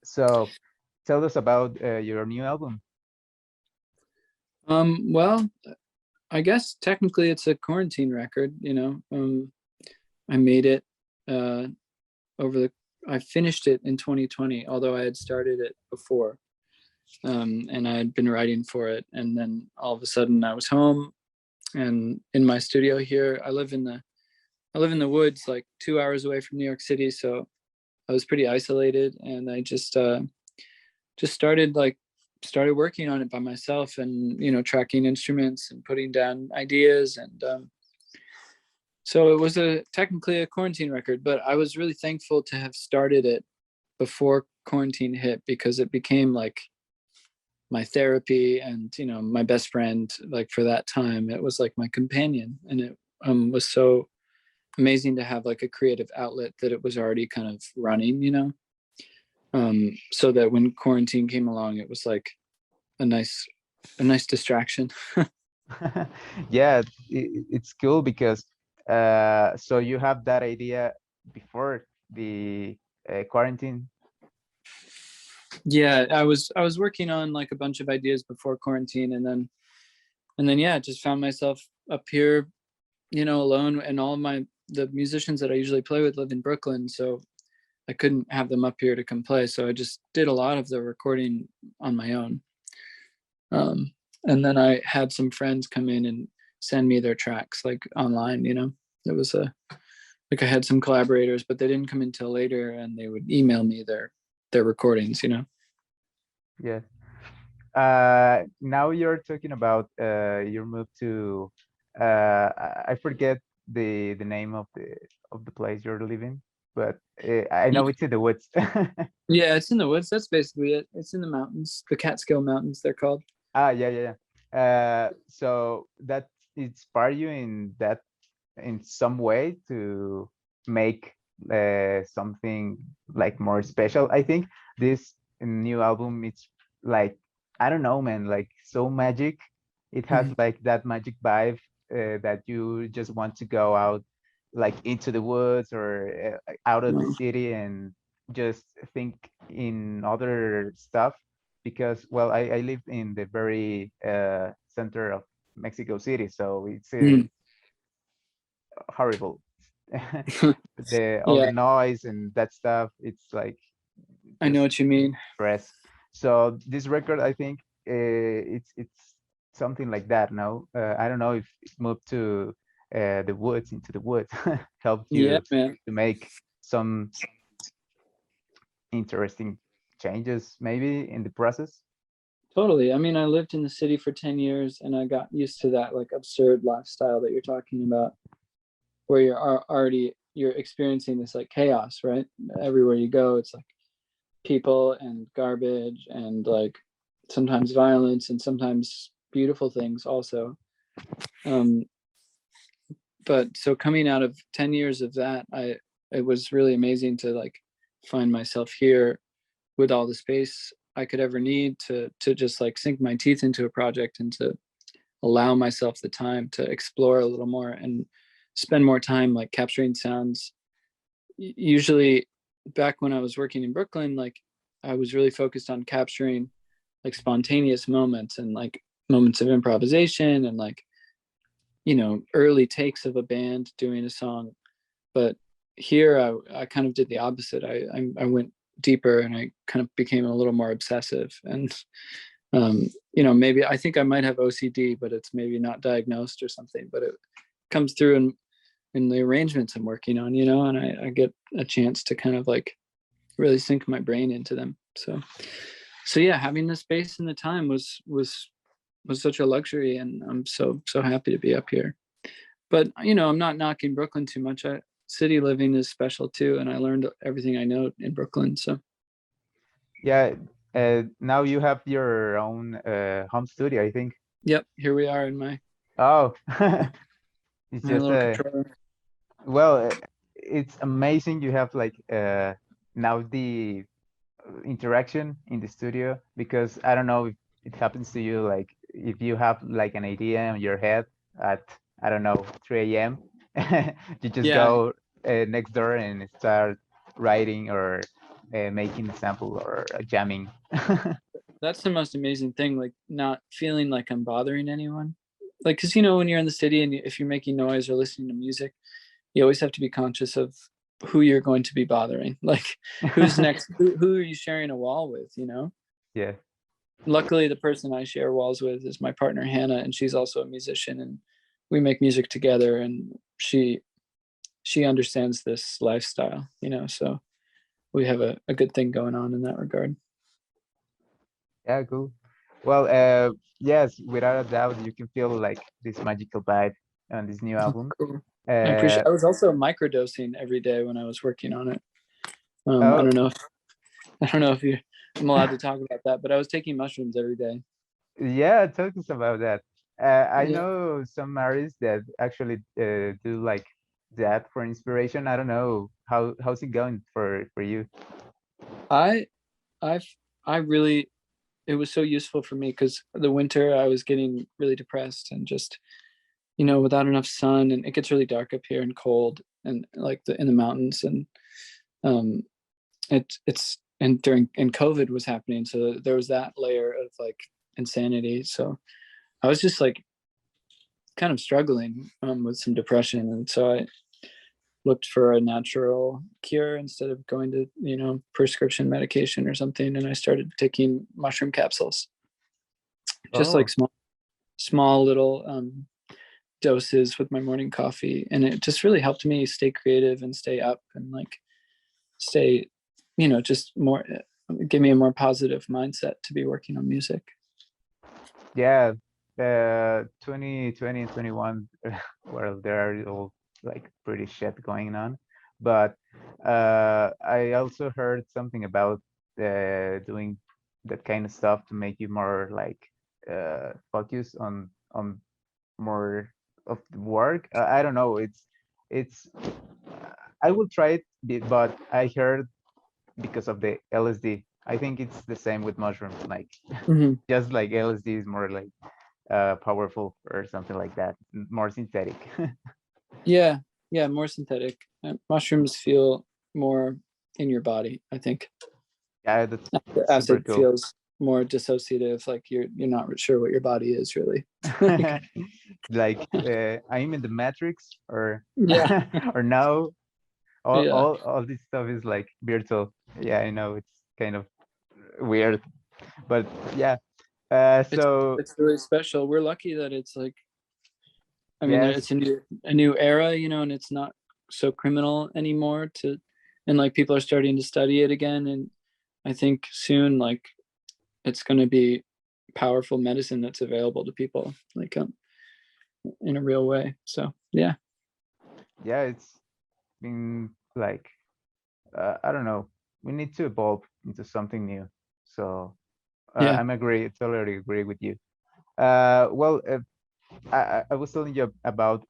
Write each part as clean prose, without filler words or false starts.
So tell us about your new album. Well, I guess technically it's a quarantine record, I made it uh over the I finished it in 2020, although I had started it before. And I had been writing for it, and then all of a sudden I was home and in my studio here. I live in the woods, like 2 hours away from New York City, so I was pretty isolated, and I just started working on it by myself, and tracking instruments and putting down ideas. And so it was technically a quarantine record, but I was really thankful to have started it before quarantine hit, because it became like my therapy and my best friend. Like for that time, it was like my companion, and it was so amazing to have like a creative outlet that it was already kind of running, so that when quarantine came along, it was like a nice distraction. Yeah, it's cool because so you have that idea before the quarantine. Yeah, I was working on like a bunch of ideas before quarantine, and then yeah, just found myself up here, alone, and all of the musicians that I usually play with live in Brooklyn, so I couldn't have them up here to come play, so I just did a lot of the recording on my own. um, and then I had some friends come in and send me their tracks like online. It was like I had some collaborators, but they didn't come until later, and they would email me their recordings. Yeah. Now you're talking about your move to I forget the name of the place you're living, but I know it's in the woods. Yeah, it's in the woods. That's basically it. It's in the mountains, the Catskill Mountains, they're called. Yeah, yeah, yeah. So that inspired you in that in some way to make something like more special. I think this new album, it's like, I don't know, man, like so magic. It has Mhm. like that magic vibe that you just want to go out like into the woods or out of the Oh, city and just think in other stuff because well I live in the very center of Mexico City, so it's mm. horrible. The all the Yeah, noise and that stuff, it's like I know just what you mean. stress. So this record, I think it's something like that. No, I don't know if it moved to the woods into the woods helped Yeah, you man. to make some interesting changes maybe in the process. Totally. I mean, I lived in the city for 10 years, and I got used to that like absurd lifestyle that you're talking about, where you're experiencing this like chaos, right? Everywhere you go, it's like people and garbage and like sometimes violence and sometimes beautiful things also. Um, but so coming out of 10 years of that, it was really amazing to like find myself here with all the space I could ever need to just like sink my teeth into a project, and to allow myself the time to explore a little more and spend more time like capturing sounds. Usually back when I was working in Brooklyn, like I was really focused on capturing like spontaneous moments and like moments of improvisation and like early takes of a band doing a song. But here I kind of did the opposite. I went deeper, and I kind of became a little more obsessive. And maybe I think I might have OCD, but it's maybe not diagnosed or something. But it comes through in the arrangements I'm working on, and I get a chance to kind of like really sink my brain into them. So yeah, having the space and the time was such a luxury, and I'm so happy to be up here. But I'm not knocking Brooklyn too much. City living is special too, and I learned everything I know in Brooklyn. So Yeah, now you have your own home studio, I think. yep, here we are in my Oh, it's my just little a controller. well, it's amazing you have like now the interaction in the studio because I don't know if it happens to you like if you have like an idea in your head at I don't know 3 a.m. you just Yeah, go next door and start writing or making a sample or jamming. That's the most amazing thing, like not feeling like I'm bothering anyone. Like, because you know, when you're in the city and if you're making noise or listening to music, you always have to be conscious of who you're going to be bothering. Like, who's next? Who are you sharing a wall with? You know. Yeah. Luckily, the person I share walls with is my partner Hannah, and she's also a musician, and we make music together. And she understands this lifestyle, you know. So we have a good thing going on in that regard. Yeah, cool. Well, yes, without a doubt, you can feel like this magical vibe on this new album. Cool. I Uh, appreciate. I was also microdosing every day when I was working on it. I oh, don't know. I don't know if I'm allowed to talk about that, but I was taking mushrooms every day. yeah, talk to us about that. I Yeah, know some artists that actually do like that for inspiration. I don't know how's it going for you? I I've I really it was so useful for me because the winter I was getting really depressed and just, you know, without enough sun, and it gets really dark up here and cold and like in the mountains, and um it's and COVID was happening, so there was that layer of like insanity. So I was just like kind of struggling with some depression, and so I looked for a natural cure instead of going to, you know, prescription medication or something, and I started taking mushroom capsules, just like Oh, small little doses with my morning coffee, and it just really helped me stay creative and stay up and like stay, you know, just more give me a more positive mindset to be working on music. yeah. 2020 and 21, well, there are all like pretty shit going on, but I also heard something about doing that kind of stuff to make you more like focus on more of the work. I don't know. It's I will try it, but I heard because of the LSD. I think it's the same with mushrooms. Like Mm-hmm. just like LSD is more like powerful or something like that, more synthetic. Yeah, yeah, more synthetic. Mushrooms feel more in your body, I think. Yeah, that's The super acid cool. feels more dissociative, like you're not sure what your body is really. Like, Like I'm in the Matrix, or yeah, or now yeah. all this stuff is like virtual. Yeah, I know it's kind of weird, but yeah. It's So it's really special. We're lucky that it's like, I mean, yes, it's a new era, you know, and it's not so criminal anymore to, and like people are starting to study it again, and I think soon like it's going to be powerful medicine that's available to people like in a real way. So yeah. yeah, it's been like I don't know. We need to evolve into something new. So Yeah. I'm agree, totally agree with you. Well, I was telling you about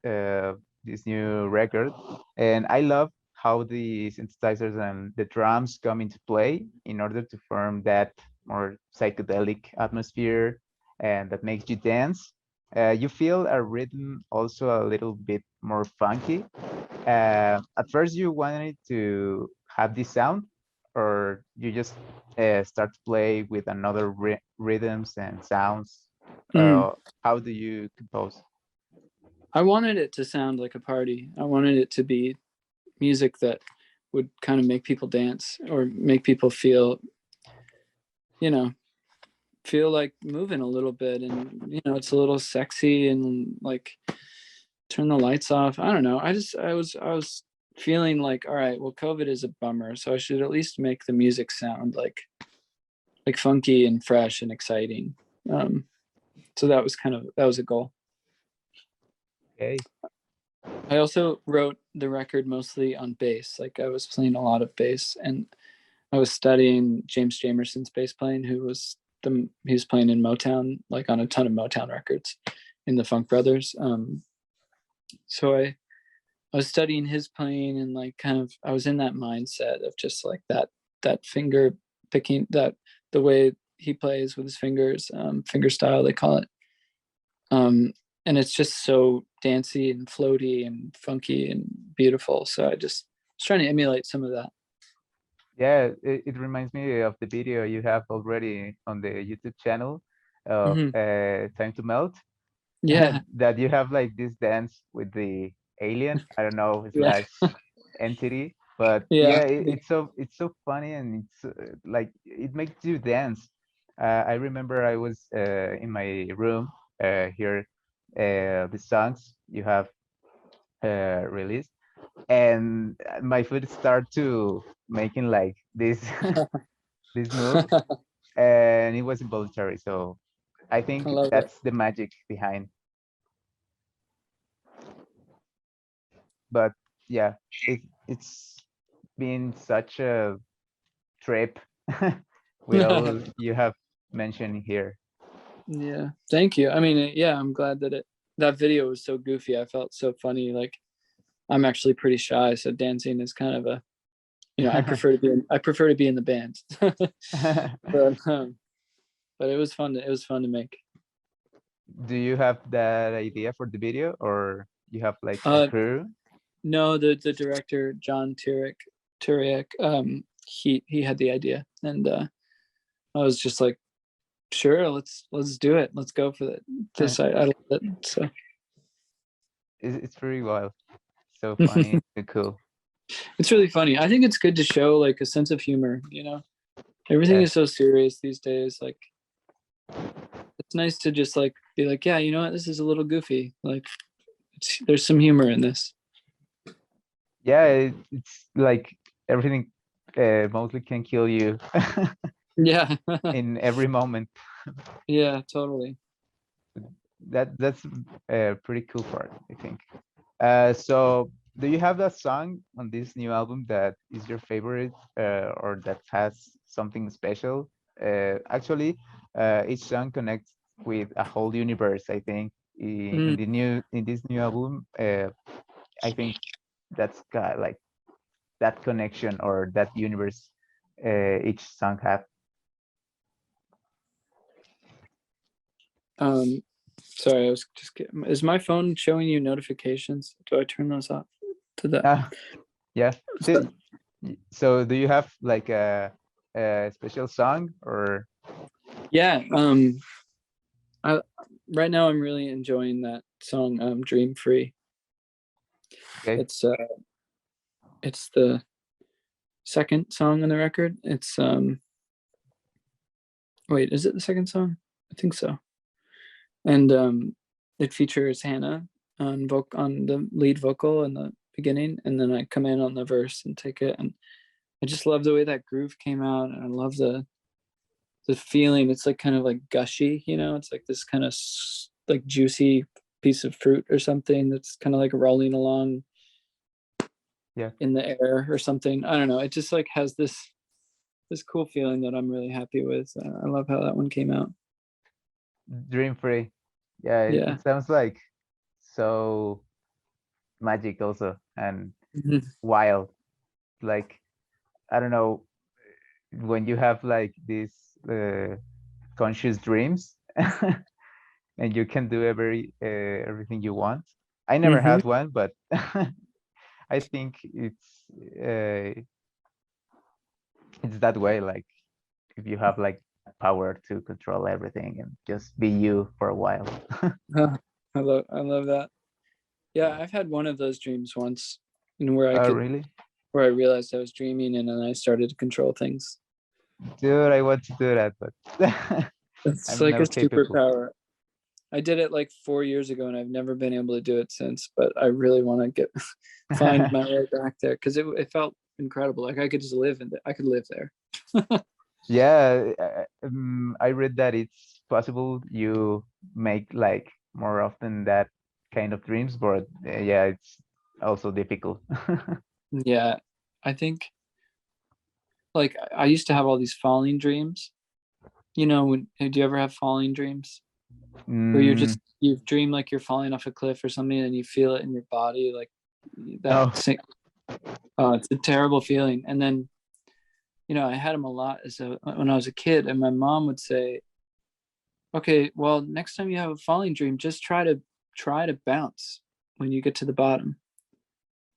this new record, and I love how the synthesizers and the drums come into play in order to form that more psychedelic atmosphere and that makes you dance. You feel a rhythm also a little bit more funky. At first, you wanted to have this sound, or you just start to play with another rhythms and sounds. Mm. How do you compose? I wanted it to sound like a party. I wanted it to be music that would kind of make people dance or make people feel, you know, feel like moving a little bit, and you know, it's a little sexy and like turn the lights off. I don't know. I was feeling like, all right, well, COVID is a bummer, so I should at least make the music sound like funky and fresh and exciting. Um, so that was a goal. Okay. I also wrote the record mostly on bass. Like I was playing a lot of bass, and I was studying James Jamerson's bass playing, he was playing in Motown, like on a ton of Motown records in the Funk Brothers. So I was studying his playing, and like kind of I was in that mindset of just like that finger picking, that the way he plays with his fingers, finger style they call it. And it's just so dancey and floaty and funky and beautiful. So I just was trying to emulate some of that. Yeah, it reminds me of the video you have already on the YouTube channel of Hmm. Time to Melt, Yeah, that you have like this dance with the alien, I don't know, yeah, slash entity, but yeah, yeah, it's so funny, and it's like it makes you dance. I remember I was in my room here, the songs you have released, and my foot start to making like this this move, and it was involuntary. So I I think love it. that's the magic behind. But yeah, it's been such a trip with all you have mentioned here. Yeah, thank you. I mean, yeah, I'm glad that that video was so goofy. I felt so funny. Like I'm actually pretty shy, so dancing is kind of a, I prefer to be in the band. but but it was fun. It was fun to make. Do you have that idea for the video, or you have like a Uh, crew? no, the director John Turek, he had the idea, and I was just like, sure, let's do it. Let's go for it. I love it. So It's very wild, so funny and cool. it's really funny. I think it's good to show like a sense of humor. Everything Yes. is so serious these days. Like it's nice to just like be like, yeah, you know what, this is a little goofy. Like there's some humor in this. Yeah, it's like everything mostly can kill you Yeah. in every moment. Yeah, totally. That's a pretty cool part, I think. So do you have that song on this new album that is your favorite, or that has something special? Actually, each song connects with a whole universe, I think. Mm. In this new album, I think that's got like that connection or that universe each song have. um Sorry, I was just getting, is my phone showing you notifications? Do I turn those off to that? Ah, yeah. So, So do you have like a special song or yeah, I right now I'm really enjoying that song, Dream Free. okay? It's the second song on the record. It's wait, is it the second song? I think so. And it features Hannah on the lead vocal in the beginning, and then I come in on the verse and take it. And I just love the way that groove came out, and I love the feeling. It's like kind of like gushy, it's like this kind of like juicy piece of fruit or something that's kind of like rolling along Yeah, in the air or something. I don't know, it just like has this cool feeling that I'm really happy with. I love how that one came out. Dream Free. Yeah, Yeah. it sounds like so magic also and Mhm. wild. Like I don't know, when you have like these conscious dreams and you can do everything you want. I never Mhm. had one, but I think it's that way. Like if you have like power to control everything and just be you for a while. I love that. Yeah, I've had one of those dreams once, where Oh, really? where I realized I was dreaming, and then I started to control things. Dude, I want to do that, but It's I'm like a not capable. superpower. I did it like 4 years ago, and I've never been able to do it since. But I really want to get find my way back there, because it felt incredible. Like I could just I could live there. Yeah, I read that it's possible you make like more often that kind of dreams, but yeah, it's also difficult. Yeah, I think like I used to have all these falling dreams. Do you ever have falling dreams where Mm, you dream like you're falling off a cliff or something, and you feel it in your body, like that? no, Oh, it's a terrible feeling. And then I had them a lot when I was a kid, and my mom would say, "Okay, well, next time you have a falling dream, just try to bounce when you get to the bottom.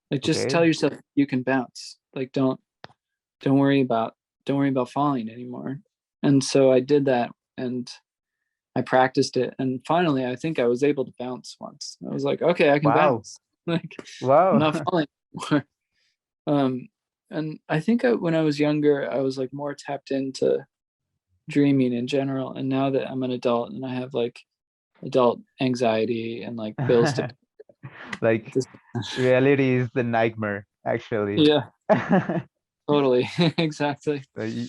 Like just okay, tell yourself you can bounce. Like don't." don't worry about falling anymore. And so I did that, and I practiced it, and finally I think I was able to bounce once. I was like, okay, I can Wow. bounce. Like, I'm Wow. not falling anymore. And I think when I was younger, I was like more tapped into dreaming in general. And now that I'm an adult and I have like adult anxiety and like bills to Like this, reality is the nightmare, actually. yeah, totally, exactly. So you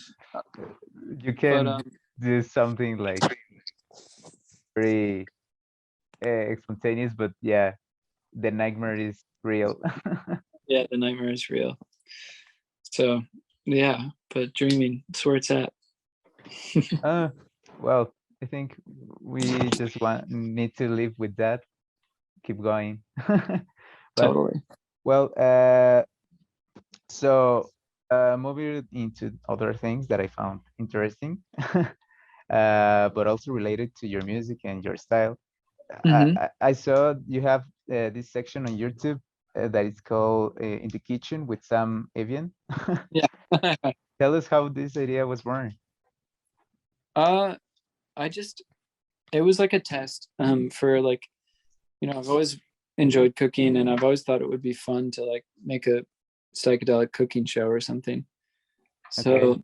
But can do something like very spontaneous, but yeah, the nightmare is real. yeah, the nightmare is real. So yeah, but dreaming, it's where it's at. uh, well, I think we just need to live with that, keep going. But Totally. well, so moving into other things that I found interesting, but also related to your music and your style. Hmm. I saw you have this section on YouTube that is called In the Kitchen with Sam Evian. Yeah. Tell us how this idea was born. uh I just, it was like a test for like, I've always enjoyed cooking, and I've always thought it would be fun to like make a psychedelic cooking show or something. Okay. So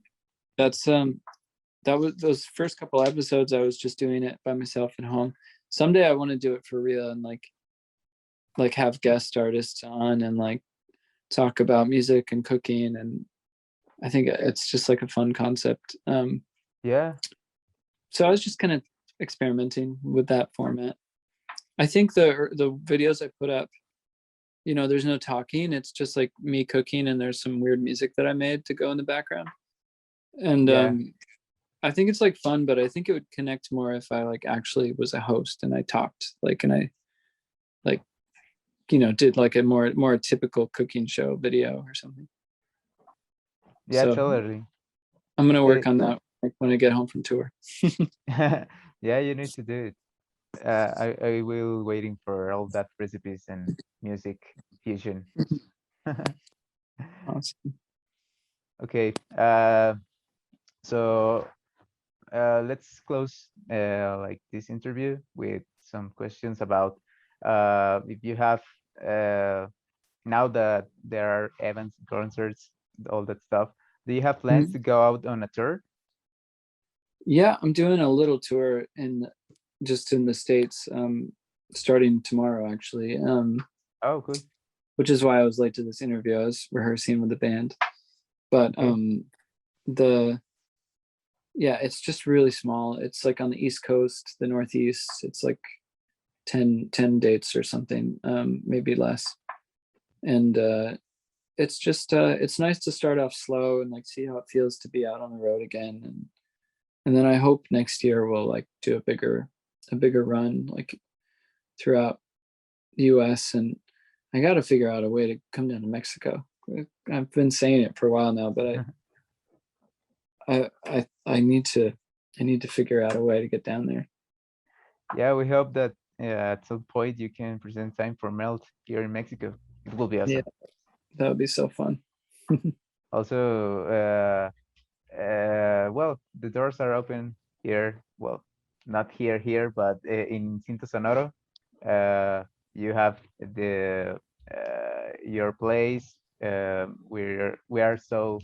that's that was those first couple episodes, I was just doing it by myself at home. Someday I want to do it for real and like have guest artists on and like talk about music and cooking, and I think it's just like a fun concept. Yeah. So I was just kind of experimenting with that format. I think the videos I put up, there's no talking. It's just like me cooking, and there's some weird music that I made to go in the background. And Yeah. I think it's like fun, but I think it would connect more if I like actually was a host and I talked, like, and I like, did like a more typical cooking show video or something. Yeah, So totally. I'm gonna Eh, work on that like, when I get home from tour. yeah, you need to do it. I will waiting for all that recipes and music fusion. Awesome. Okay. So let's close like this interview with some questions about if you have now that there are events, concerts, all that stuff. Do you have plans to go out on a tour? Yeah, I'm doing a little tour in the States, starting tomorrow actually. Oh, cool. Which is why I was late to this interview. I was rehearsing with the band. But Okay. the yeah, it's just really small. It's like on the East Coast, the Northeast. It's like 10 dates or something, maybe less. And it's just it's nice to start off slow and like see how it feels to be out on the road again. And then I hope next year we'll like do a bigger run like throughout the US. And I got to figure out a way to come down to Mexico. I've been saying it for a while now, but I need to figure out a way to get down there. Yeah, we hope that at some point you can present time for Melt here in Mexico. It will be Yeah, awesome. that would be so fun. Also, well, the doors are open here. Well, not here, but in Instinto Sonoro. You have the your place. We are so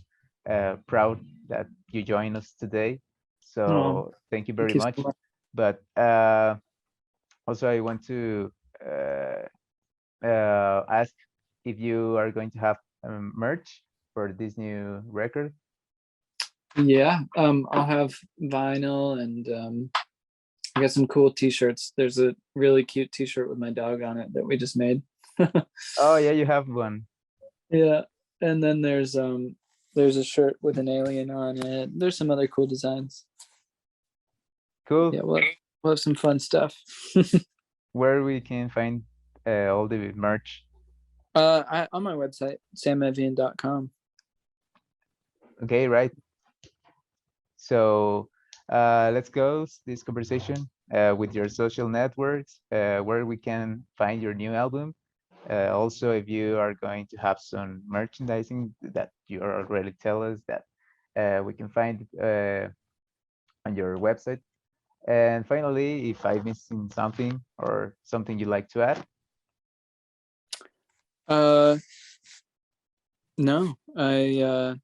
proud that you join us today. Oh, So thank you thank very you so much. much. But also, I want to ask if you are going to have merch for this new record. Yeah, I'll have vinyl, and I got some cool T-shirts. There's a really cute T-shirt with my dog on it that we just made. Oh yeah, you have one. Yeah, and then there's a shirt with an alien on it. There's some other cool designs. Cool. Yeah, we'll have some fun stuff. Where we can find all the merch. On my website, samevian.com. Okay, right. So let's go this conversation with your social networks, where we can find your new album. Also, if you are going to have some merchandising that you already tell us that we can find on your website. And finally, if I'm missing something or something you'd like to add. No, I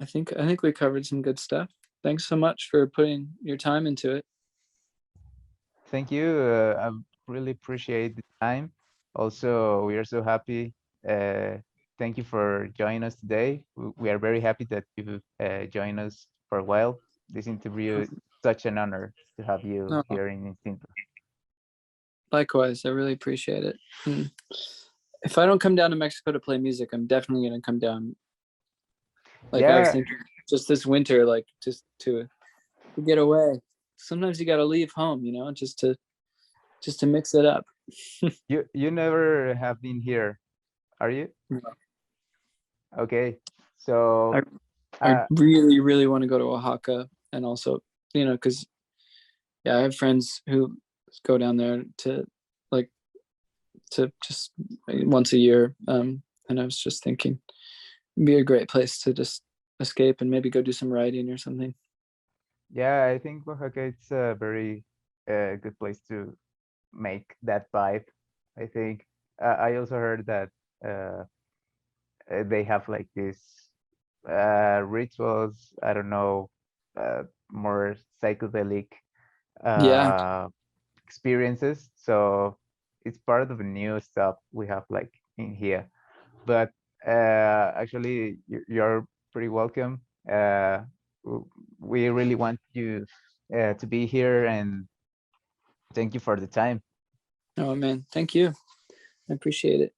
think we covered some good stuff. Thanks so much for putting your time into it. Thank you. I really appreciate the time. Also, we are so happy. Thank you for joining us today. We are very happy that you joined us for a while. This interview is such an honor to have you No, here in Instinto. likewise, I really appreciate it. If I don't come down to Mexico to play music, I'm definitely gonna come down. Like I was Yeah, thinking, just this winter, like just to get away. Sometimes you gotta leave home, just to mix it up. you never have been here, are you? No. Okay, so I uh, really, really want to go to Oaxaca, and also, because I have friends who go down there to just once a year. And I was just thinking, it'd be a great place to just escape and maybe go do some writing or something. yeah, I think Oaxaca it's a very good place to make that vibe. I think I also heard that uh, they have like these rituals. I don't know, more psychedelic Yeah. uh, experiences. So it's part of the new stuff we have like in here. But actually, you're pretty welcome. We really want you to be here, and thank you for the time. Oh man, thank you. I appreciate it.